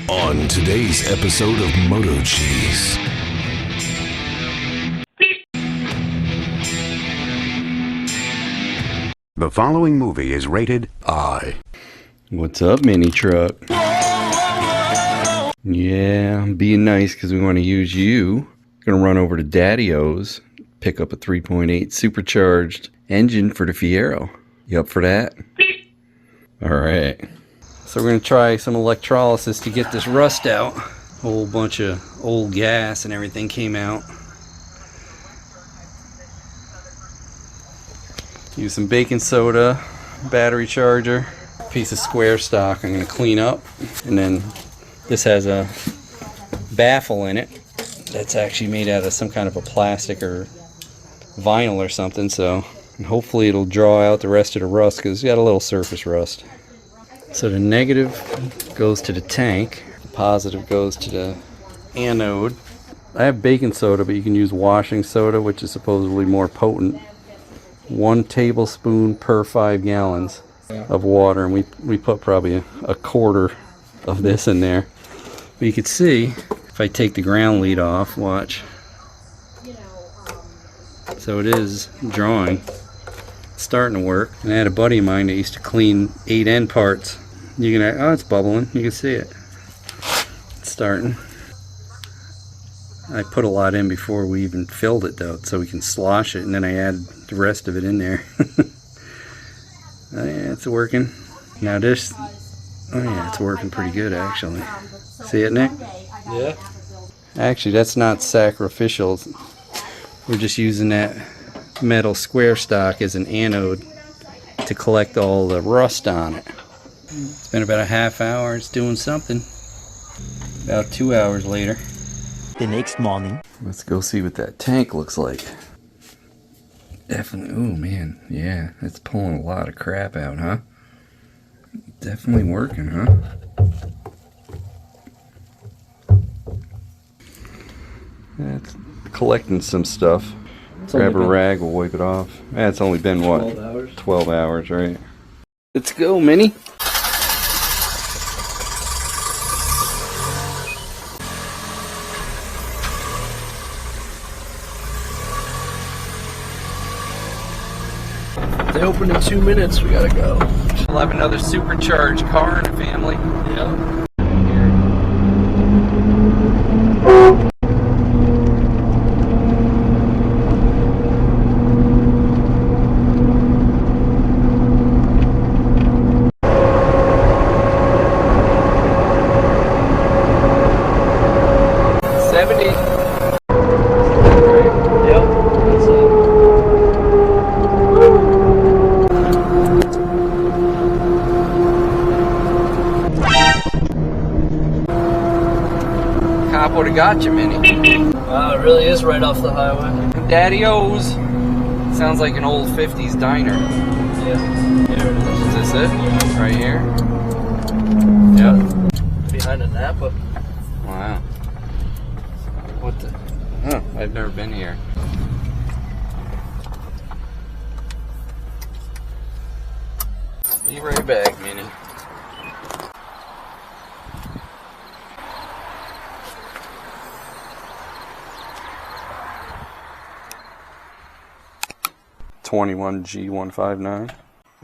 On today's episode of MotoCheez. The following movie is rated I. What's up, Minitruck? Yeah, I'm being nice because we want to use you. Gonna run over to Daddio's, pick up a 3.8 supercharged engine for the Fiero. You up for that? Alright. So we're gonna try some electrolysis to get this rust out. A whole bunch of old gas and everything came out. Use some baking soda, battery charger, piece of square stock I'm going to clean up. And then this has a baffle in it that's actually made out of some kind of a plastic or vinyl or something. So hopefully it'll draw out the rest of the rust because it's got a little surface rust. So the negative goes to the tank. The positive goes to the anode. I have baking soda, but you can use washing soda, which is supposedly more potent. 1 tablespoon per 5 gallons of water, and we put probably a quarter of this in there. But you can see if I take the ground lead off, watch. So it is drawing. It's starting to work. And I had a buddy of mine that used to clean 8 end parts. You can, oh, it's bubbling. You can see it. It's starting. I put a lot in before we even filled it though, so we can slosh it, and then I add the rest of it in there. Oh yeah, it's working. Now this, oh yeah, it's working pretty good actually. See it, Nick? Yeah. Actually, that's not sacrificial. We're just using that metal square stock as an anode to collect all the rust on it. It's been about a half hour. It's doing something. About 2 hours later. The next morning. Let's go see what that tank looks like. Definitely, oh man, yeah, it's pulling a lot of crap out, huh? Definitely working, huh? It's collecting some stuff. Grab a rag, we'll wipe it off. It's only been, what? 12 hours. 12 hours, right? Let's go, Minnie. They open in 2 minutes, we gotta go. We'll have another supercharged car in the family. Yeah. Would have got you, Minnie. Wow, it really is right off the highway. Daddy-O's. Sounds like an old 50s diner. Yeah, here it is. Is this it? Right here? Yep. Behind a Napa. Wow. What the? Huh, I've never been here. Be right back, Minnie. '21 G159.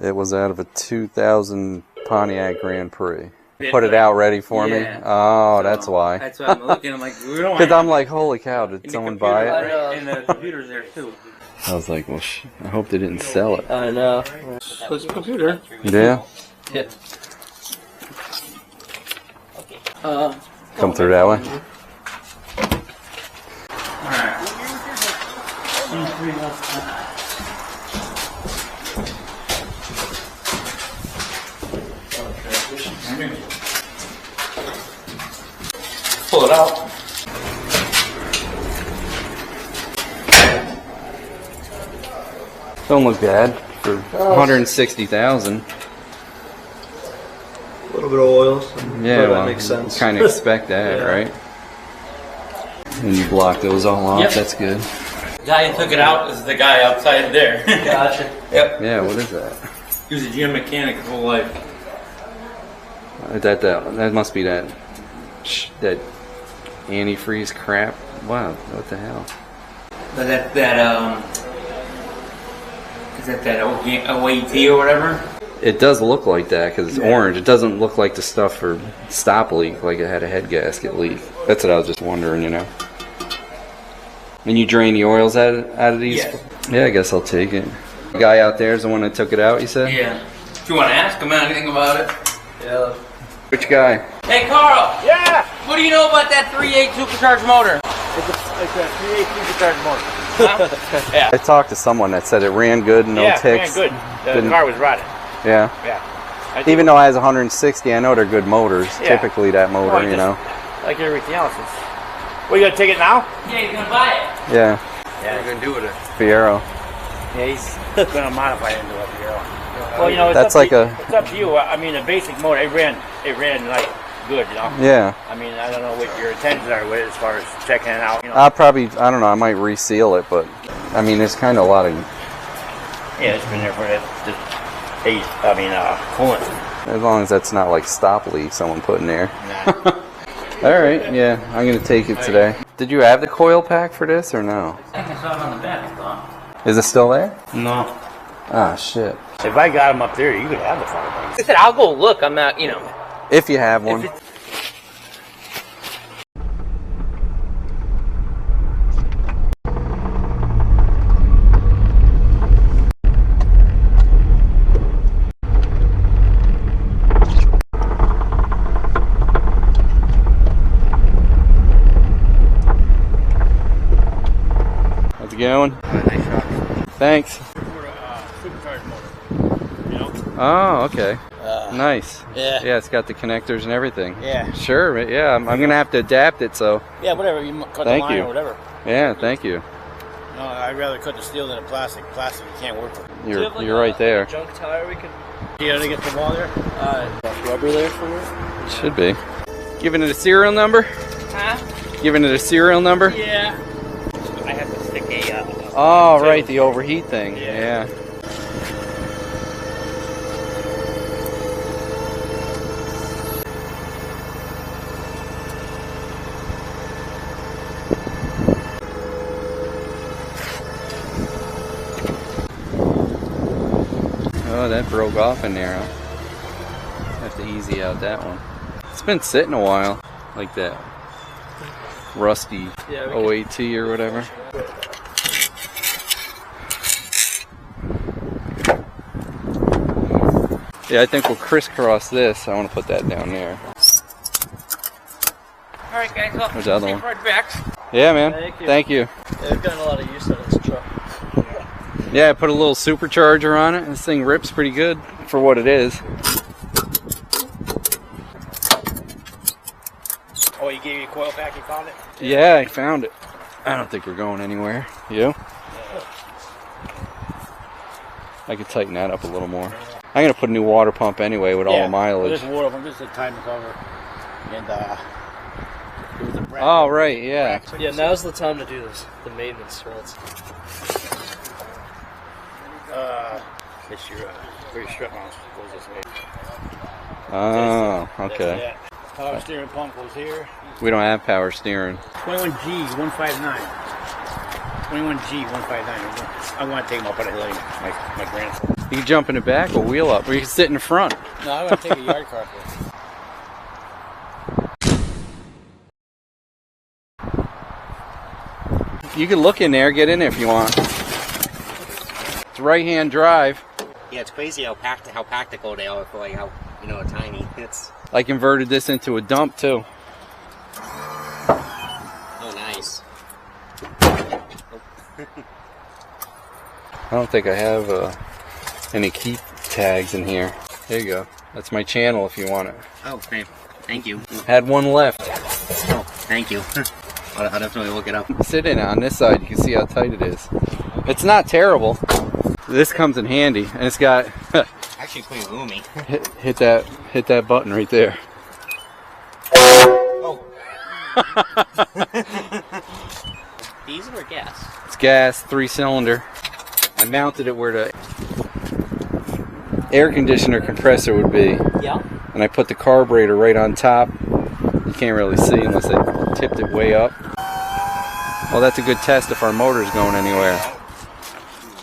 It was out of a 2000 Pontiac Grand Prix. Put it out ready for me. Oh, so that's why. That's why I'm looking. I'm like, we don't. Because I'm like, holy cow! Did someone buy it? And the computer's there too. I was like, well, I hope they didn't sell it. I know. It's a computer. Yeah. Yeah. Come through that way. Pull it out. Don't look bad for 160,000. A little bit of oil. So Yeah, that makes sense. Kind of expect that, Yeah. right? And you block those all off. Yep. That's good. The guy who took it out is the guy outside there. Gotcha. Yep. Yeah. What is that? He was a GM mechanic his whole life. That must be that that antifreeze crap. Wow, what the hell? But is that OAT or whatever? It does look like that because it's orange. It doesn't look like the stuff for stop leak, like it had a head gasket leak. That's what I was just wondering, you know. And you drain the oils out of these? Yeah, I guess I'll take it. The guy out there is the one that took it out, you said? Yeah. If you want to ask him anything about it. Yeah. Which guy? Hey, Carl! Yeah! What do you know about that 3.8 supercharged motor? It's a 3.8 supercharged motor. Huh? Yeah. I talked to someone that said it ran good, no ticks. Yeah, good. The car was rotted. Yeah. Yeah. Even though it has 160, I know they're good motors. Yeah. Typically that motor, Well, you know. Like everything else. Well, you gonna take it now? Yeah, you're gonna buy it. Yeah. Yeah. What are you gonna do with it? Fiero. Yeah, he's gonna modify it into a Fiero. Well, you know, it's That's up like to, it's up to you. I mean, the basic motor, it ran like good, you know. Yeah. I mean, I don't know what your intentions are with it as far as checking it out. You know. I'll probably, I don't know, I might reseal it, but I mean, there's kind of a lot of. Yeah, it's been there for coolant. As long as that's not like stop leak someone put in there. Nah. All right, yeah, I'm gonna take it today. Did you have the coil pack for this or no? I think I saw it on the back, I thought. Is it still there? No. Ah, shit. If I got them up there, you could have the fire. I said, I'll go look. I'm not, you know. If you have one. How's it going? Nice shot. Thanks. Supercharged motor. You know? Oh, okay. Nice. Yeah. Yeah, it's got the connectors and everything. Yeah. Sure, yeah, I'm going to have to adapt it, so. Yeah, whatever. You cut Thank the line you. or whatever. Yeah, thank you. No, I'd rather cut the steel than the plastic. Plastic you can't work with. You're right there. Junk tire we can You gotta get the wall there? rubber there for it. Should be. Giving it a serial number? Huh? Giving it a serial number? Yeah. I have to stick a, Oh, right, the overheat thing. Yeah. Oh, that broke off in there. Huh? Have to easy out that one. It's been sitting a while, like that rusty OAT or whatever. Yeah, I think we'll crisscross this. I want to put that down there. All right, guys. Well, Where's the other one? right back. Yeah, man. Thank you. You. Yeah, I've gotten a lot of use out of this truck. Yeah, I put a little supercharger on it. This thing rips pretty good for what it is. Oh, you gave you a coil pack, you found it? Yeah, I found it. I don't think we're going anywhere. You? I could tighten that up a little more. I'm going to put a new water pump anyway with all the mileage. This water pump, this is a time cover. And, it was a brand Oh, right, yeah. Yeah, now's the time to do this. The maintenance while it's it's your, where your strip mounts goes this way. Oh, That's okay. that. Power steering pump goes here. We don't have power steering. 21G 159. 21G 159. I want to take them up on a hill, my grandson. You can jump in the back or wheel up, or you can sit in the front. No, I want to take a yard car for it. You can look in there, get in there if you want. It's right-hand drive. Yeah, it's crazy how practical they are for like how tiny. It's I converted this into a dump too. oh nice. I don't think I have any keep tags in here. There you go. That's my channel if you want it. Oh, great. Thank you. Had one left. Oh, thank you. I'll definitely look it up. Sit in it on this side. You can see how tight it is. It's not terrible. This comes in handy, and it's got Actually, pretty roomy. hit that button right there. Oh. Diesel or gas? It's gas, 3-cylinder. I mounted it where the air conditioner compressor would be. Yeah. And I put the carburetor right on top can't really see unless I tipped it way up. Well, that's a good test if our motor's going anywhere.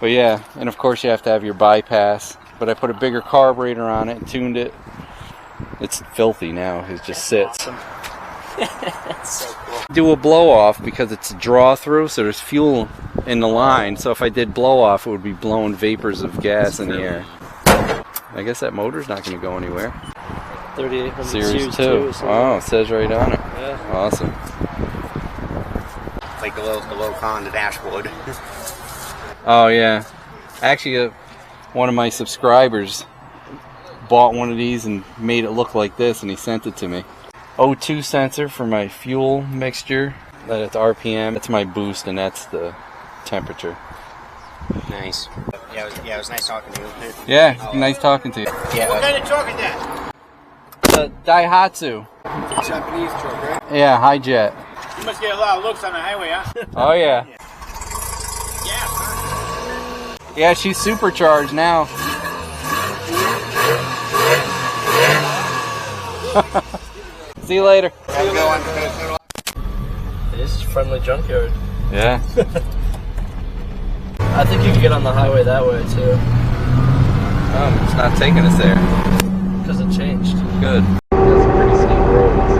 But yeah, and of course you have to have your bypass. But I put a bigger carburetor on it and tuned it. It's filthy now. It just sits. That's so cool. Do a blow off because it's a draw through, so there's fuel in the line. So if I did blow off, it would be blowing vapors of gas in the air. I guess that motor's not going to go anywhere. 3800 Series 2. Oh, it says right on it. Yeah. Awesome. Like the low car on the dashboard. Oh yeah. Actually, one of my subscribers bought one of these and made it look like this, and he sent it to me. O2 sensor for my fuel mixture. That's RPM. That's my boost, and that's the temperature. Nice. Yeah, it was nice talking to you. Yeah, nice talking to you. Yeah. What kind of truck is that? Daihatsu. Japanese truck, right? Yeah, Hijet. You must get a lot of looks on the highway, huh? Oh yeah. Yeah. Yeah, she's supercharged now. See you later. This is friendly junkyard. Yeah. I think you can get on the highway that way too. Oh, it's not taking us there. Because it changed. Good. That's some pretty steep roads.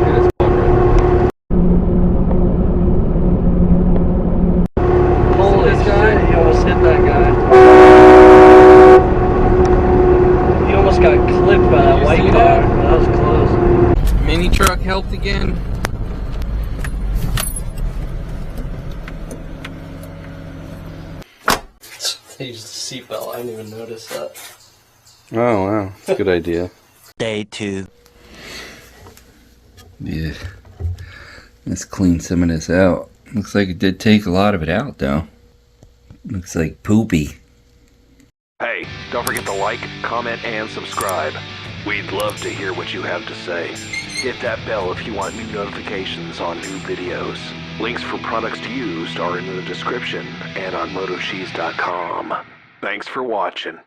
It is covered. Holy this guy? shit, he almost hit that guy. He almost got clipped by that white see car. that? That was close. Minitruck helped again. He used the seatbelt. I didn't even notice that. Oh wow, that's a good idea. Day 2. Yeah. Let's clean some of this out. Looks like it did take a lot of it out though. Looks like poopy. Hey, don't forget to like, comment, and subscribe. We'd love to hear what you have to say. Hit that bell if you want new notifications on new videos. Links for products to use are in the description and on MotoCheez.com. Thanks for watching.